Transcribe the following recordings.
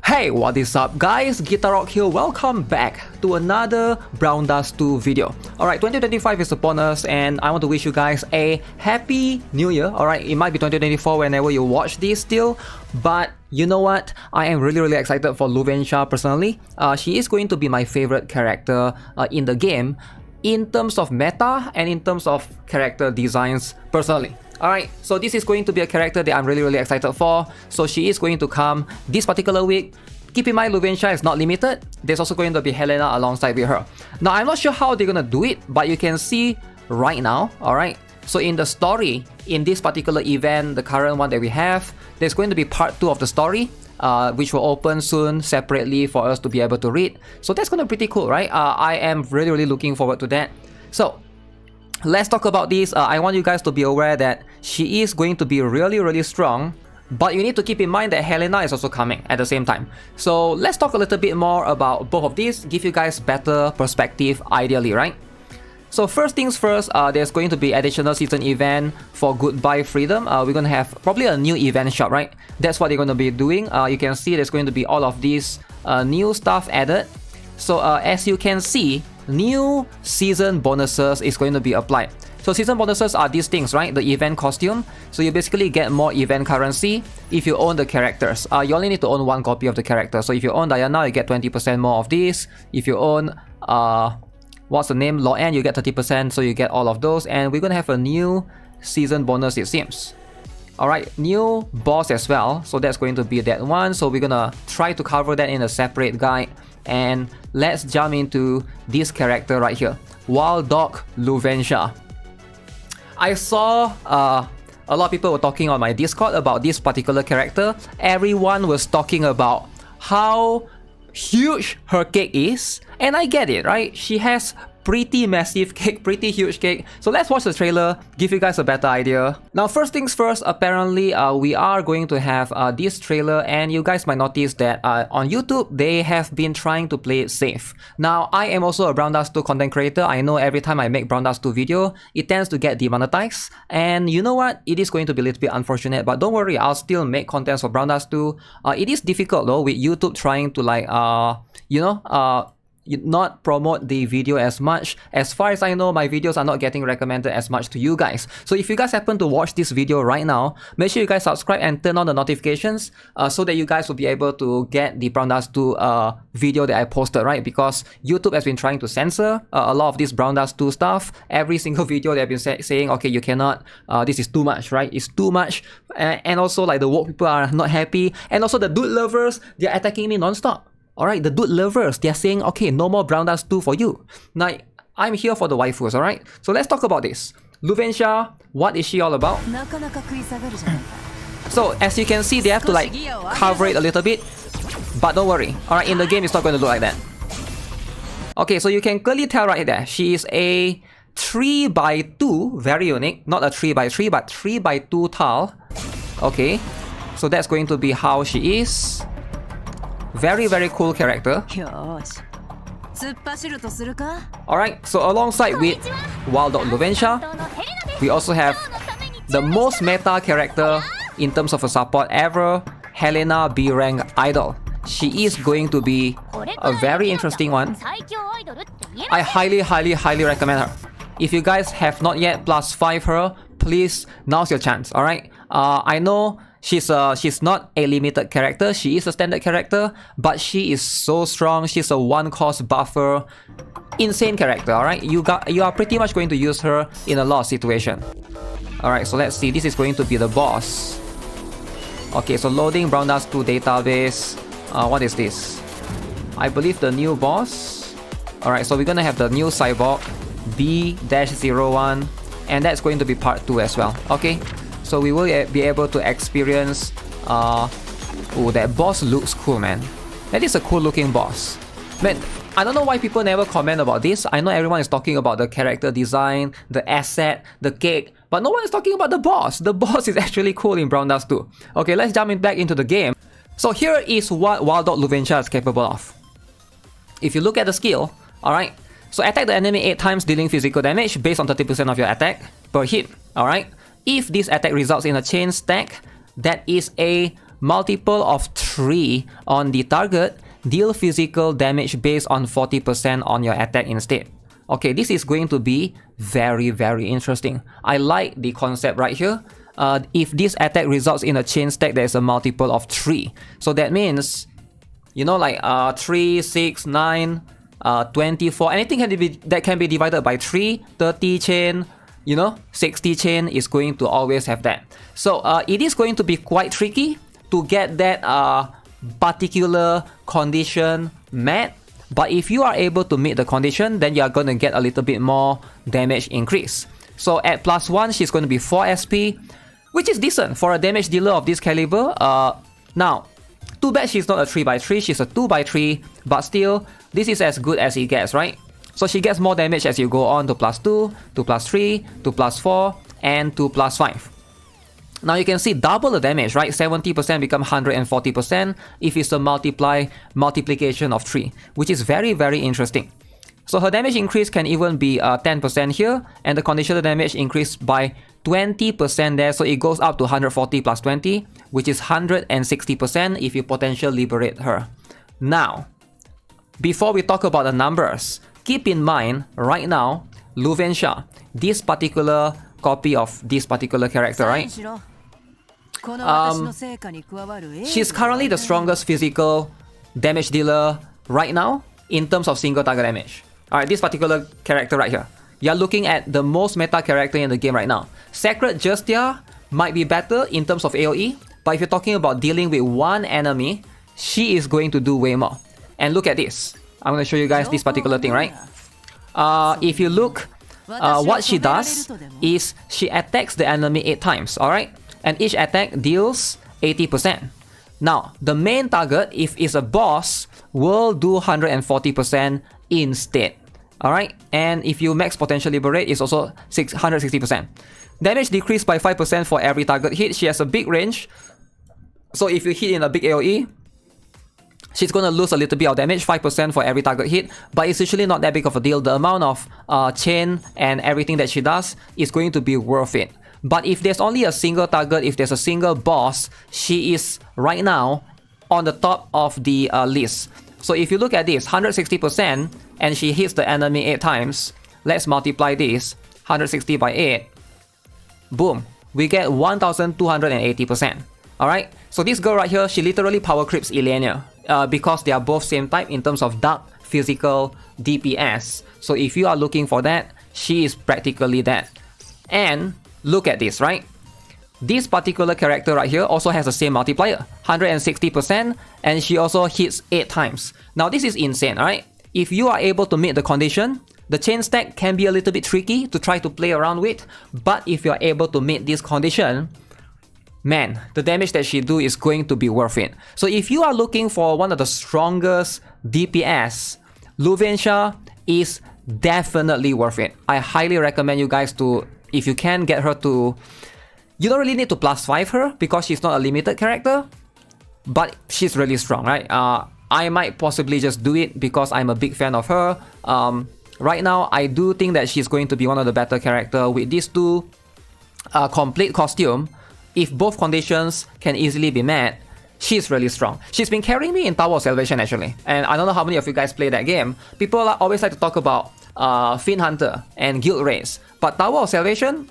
Hey, what is up guys? GuitarRock here, welcome back to another Brown Dust 2 video. Alright, 2025 is upon us and I want to wish you guys a happy new year. Alright, it might be 2024 whenever you watch this still, but you know what? I am really excited for Luvencia personally. She is going to be my favorite character in the game in terms of meta and in terms of character designs personally. Alright, so this is going to be a character that I'm really excited for. So she is going to come this particular week. Keep in mind, Luvencia is not limited. There's also going to be Helena alongside with her. Now, I'm not sure how they're gonna do it, but you can see right now, alright? So in the story, in this particular event, the current one that we have, there's going to be part 2 of the story, which will open soon separately for us to be able to read. So that's gonna be pretty cool, right? I am really looking forward to that. So, let's talk about this. I want you guys to be aware that she is going to be really strong, but you need to keep in mind that Helena is also coming at the same time. So let's talk a little bit more about both of these, give you guys better perspective ideally, right? So first things first, there's going to be additional season event for Goodbye Freedom. We're going to have probably a new event shop, right? That's what they're going to be doing. You can see there's going to be all of these new stuff added. So as you can see, new season bonuses is going to be applied. So season bonuses are these things, right? The event costume. So you basically get more event currency if you own the characters. You only need to own one copy of the character. So if you own Diana, you get 20% more of this. If you own what's the name? Loan, you get 30%. So you get all of those. And we're gonna have a new season bonus, it seems. Alright, new boss as well. So that's going to be that one. So we're gonna try to cover that in a separate guide. And let's jump into this character right here, Dog Luvencia. I saw a lot of people were talking on my Discord about this particular character. Everyone was talking about how huge her cake is, and I get it, right? She has pretty massive cake, pretty huge cake. So let's watch the trailer, give you guys a better idea. Now first things first, apparently we are going to have this trailer, and you guys might notice that on YouTube they have been trying to play it safe. Now I am also a Brown Dust 2 content creator. I know every time I make Brown Dust 2 video, it tends to get demonetized, and you know what? It is going to be a little bit unfortunate, but don't worry, I'll still make contents for Brown Dust 2. It is difficult though with YouTube trying to like not promote the video as much. As far as I know, my videos are not getting recommended as much to you guys. So if you guys happen to watch this video right now, make sure you guys subscribe and turn on the notifications so that you guys will be able to get the Brown Dust 2 video that I posted, right? Because YouTube has been trying to censor a lot of this Brown Dust 2 stuff. Every single video they've been saying, okay, you cannot, this is too much, right? It's too much. And also like the woke people are not happy. And also the dude lovers, they're attacking me non-stop. Alright, the dude lovers, they're saying, okay, no more Brown Dust 2 for you. Now, I'm here for the waifus, alright? So let's talk about this. Luvencia, what is she all about? So, as you can see, they have to like cover it a little bit. But don't worry, alright, in the game it's not going to look like that. Okay, so you can clearly tell right there, she is a 3x2, very unique. Not a 3x3, but 3x2 tile. Okay, so that's going to be how she is. Very cool character. Alright, so alongside with Dog Luvencia, we also have the most meta character in terms of a support ever, Helena B rank idol. She is going to be a very interesting one. I highly recommend her. If you guys have not yet +5 her, please, now's your chance, alright? I know she's not a limited character, she is a standard character, but she is so strong. She's a 1-cost buffer, insane character, alright? You are pretty much going to use her in a lot of situations. Alright, so let's see, this is going to be the boss. Okay, so loading Brown Dust 2 database. What is this? I believe the new boss. Alright, so we're gonna have the new cyborg, B-01, and that's going to be part 2 as well, okay? So we will be able to experience, oh, that boss looks cool, man. That is a cool looking boss. Man, I don't know why people never comment about this. I know everyone is talking about the character design, the asset, the cake, but no one is talking about the boss. The boss is actually cool in Brown Dust 2. Okay, let's jump back into the game. So here is what Dog Luvencia is capable of. If you look at the skill, alright, so attack the enemy 8 times dealing physical damage based on 30% of your attack per hit, alright? If this attack results in a chain stack, that is a multiple of 3 3 on the target, deal physical damage based on 40% on your attack instead. Okay, this is going to be very, very interesting. I like the concept right here. If this attack results in a chain stack, there is a multiple of 3. So that means, you know, like 3, 6, 9, 24, anything that can be divided by 3, 30 chain, you know, 60 chain is going to always have that. So it is going to be quite tricky to get that particular condition met. But if you are able to meet the condition, then you are going to get a little bit more damage increase. So at +1, she's going to be 4 SP, which is decent for a damage dealer of this caliber. Now, too bad she's not a 3x3, she's a 2x3, but still, this is as good as it gets, right? So she gets more damage as you go on to +2, to +3, to +4, and to +5. Now you can see double the damage, right? 70% become 140% if it's a multiplication of 3, which is very, very interesting. So her damage increase can even be 10% here, and the conditional damage increased by 20% there, so it goes up to 140 plus 20, which is 160% if you potentially liberate her. Now, before we talk about the numbers, keep in mind right now, Luvencia, this particular copy of this particular character, right? She's currently the strongest physical damage dealer right now in terms of single target damage. Alright, this particular character right here. You're looking at the most meta character in the game right now. Sacred Justia might be better in terms of AoE, but if you're talking about dealing with one enemy, she is going to do way more. And look at this. I'm going to show you guys this particular thing, right? If you look, what she does is she attacks the enemy 8 times, alright? And each attack deals 80%. Now, the main target, if it's a boss, will do 140% instead. Alright? And if you max potential liberate, it's also 160%. Damage decreased by 5% for every target hit. She has a big range. So if you hit in a big AoE, she's gonna lose a little bit of damage, 5% for every target hit, but it's usually not that big of a deal. The amount of chain and everything that she does is going to be worth it. But if there's only a single target, if there's a single boss, she is right now on the top of the list. So if you look at this, 160%, and she hits the enemy 8 times, let's multiply this, 160 by 8, boom, we get 1280%. Alright, so this girl right here, she literally power creeps Helena, because they are both same type in terms of dark physical DPS. So if you are looking for that, she is practically that. And look at this, right? This particular character right here also has the same multiplier, 160%, and she also hits 8 times. Now this is insane, alright? If you are able to meet the condition, the chain stack can be a little bit tricky to try to play around with, but if you are able to meet this condition, man, the damage that she do is going to be worth it. So if you are looking for one of the strongest DPS, Luvencia is definitely worth it. I highly recommend you guys to, if you can get her to, you don't really need to +5 her because she's not a limited character, but she's really strong, right? I might possibly just do it because I'm a big fan of her. Right now, I do think that she's going to be one of the better characters with these two complete costume. If both conditions can easily be met, she's really strong. She's been carrying me in Tower of Salvation actually, and I don't know how many of you guys play that game. People always like to talk about Fiend Hunter and Guild Race, but Tower of Salvation,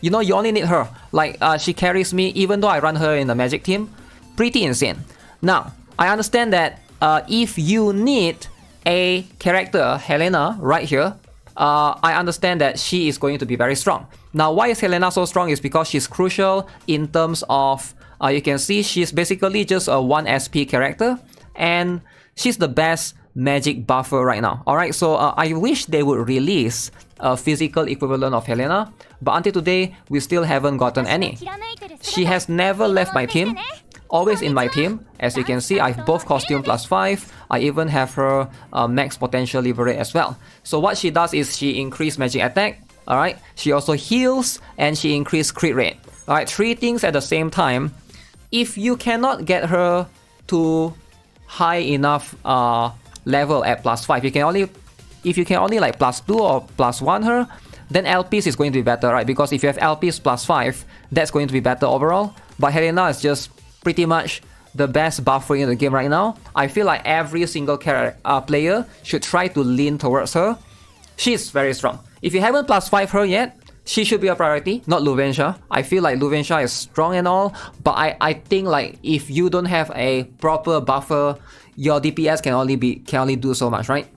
you know, you only need her. Like, she carries me even though I run her in the Magic team. Pretty insane. Now, I understand that if you need a character, Helena, right here, I understand that she is going to be very strong. Now, why is Helena so strong is because she's crucial in terms of, you can see she's basically just a 1 SP character, and she's the best magic buffer right now. Alright, so I wish they would release a physical equivalent of Helena, but until today, we still haven't gotten any. She has never left my team, always in my team. As you can see, I have both costume +5. I even have her max potential liberate as well. So what she does is she increases magic attack. Alright, she also heals and she increases crit rate. Alright, 3 things at the same time. If you cannot get her to high enough level at +5, if you can only like +2 or +1 her, then LPs is going to be better, right? Because if you have LPs +5, that's going to be better overall. But Helena is just pretty much the best buffer in the game right now. I feel like every single player should try to lean towards her. She's very strong. If you haven't +5 her yet, she should be a priority, not Luvencia. I feel like Luvencia is strong and all, but I think like if you don't have a proper buffer, your DPS can only do so much, right?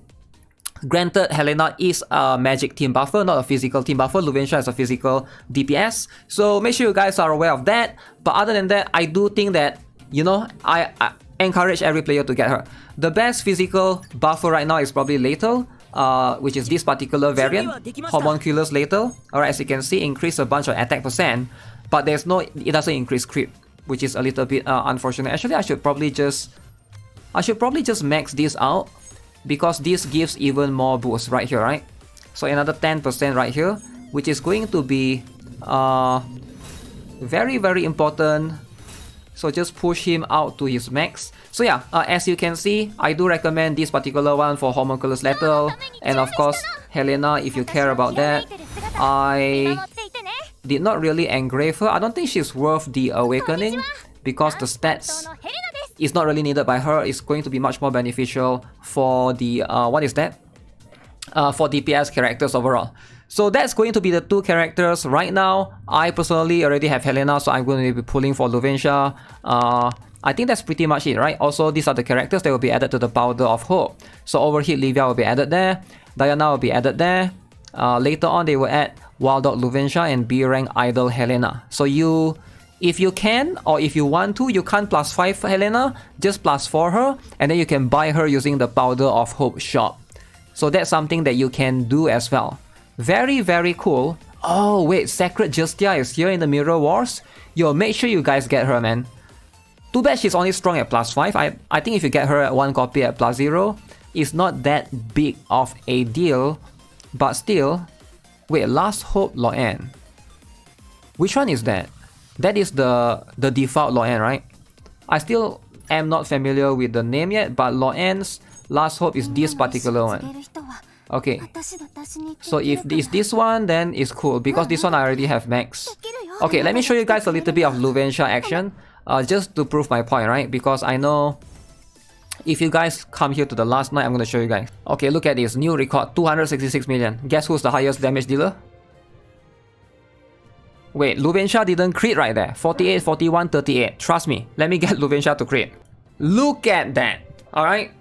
Granted, Helena is a magic team buffer, not a physical team buffer. Luvencia is a physical DPS. So make sure you guys are aware of that. But other than that, I do think that, you know, I encourage every player to get her. The best physical buffer right now is probably Lethal, which is this particular variant, Homunculus Lethal. Alright, as you can see, increase a bunch of attack %, but it doesn't increase creep, which is a little bit unfortunate. Actually, I should probably just max this out, because this gives even more boost right here, right? So another 10% right here, which is going to be very, very important. So just push him out to his max. So yeah, as you can see, I do recommend this particular one for Homunculus Lethal. And of course, Helena, if you care about that. I did not really engrave her. I don't think she's worth the awakening, because the stats is not really needed by her. It's going to be much more beneficial for the, what is that? For DPS characters overall. So that's going to be the two characters right now. I personally already have Helena, so I'm going to be pulling for Luvencia. I think that's pretty much it, right? Also, these are the characters that will be added to the Powder of Hope. So Overheat Livia will be added there. Diana will be added there. Later on, they will add Wild Dog Luvencia and B rank Idol Helena. So if you can, or if you want to, you can't +5 Helena, just +4 her, and then you can buy her using the Powder of Hope shop. So that's something that you can do as well. Very, very cool. Oh wait, Sacred Justia is here in the Mirror Wars. Yo, make sure you guys get her, man. Too bad she's only strong at +5. I think if you get her at 1 copy at +0, it's not that big of a deal. But still, wait, Last Hope Loen. Which one is that? That is the default Loen, right? I still am not familiar with the name yet, but Loen's Last Hope is this particular one. Okay, so if it's this one, then it's cool, because this one I already have max. Okay, let me show you guys a little bit of Luvencia action, just to prove my point, right? Because I know if you guys come here to the last night, I'm going to show you guys. Okay, look at this, new record, 266 million. Guess who's the highest damage dealer? Wait, Luvencia didn't crit right there. 48, 41, 38. Trust me, let me get Luvencia to crit. Look at that, alright?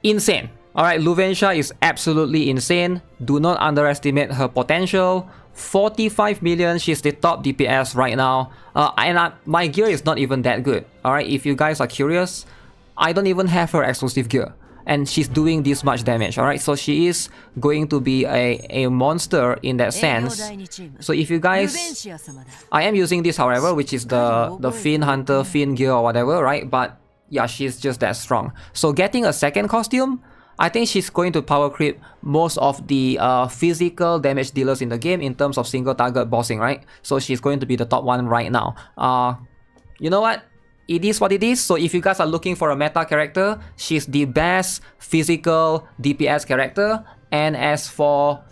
Insane. Alright, Luvencia is absolutely insane. Do not underestimate her potential. 45 million, she's the top DPS right now. My gear is not even that good. Alright, if you guys are curious, I don't even have her exclusive gear. And she's doing this much damage, alright? So she is going to be a monster in that sense. So if you guys... I am using this, however, which is the Fiend Hunter, Fiend gear or whatever, right? But yeah, she's just that strong. So getting a second costume, I think she's going to power creep most of the physical damage dealers in the game in terms of single target bossing, right? So she's going to be the top one right now. You know what? It is what it is. So if you guys are looking for a meta character, she's the best physical DPS character. And as for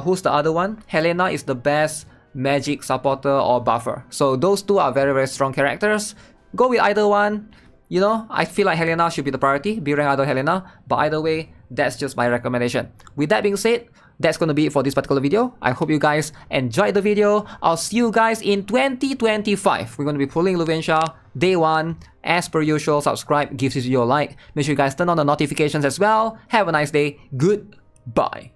who's the other one? Helena is the best magic supporter or buffer. So those two are very, very strong characters. Go with either one. You know, I feel like Helena should be the priority, B rank Idol Helena, but either way, that's just my recommendation. With that being said, that's going to be it for this particular video. I hope you guys enjoyed the video. I'll see you guys in 2025. We're going to be pulling Luvencia day 1. As per usual, subscribe, give this video a like. Make sure you guys turn on the notifications as well. Have a nice day. Goodbye.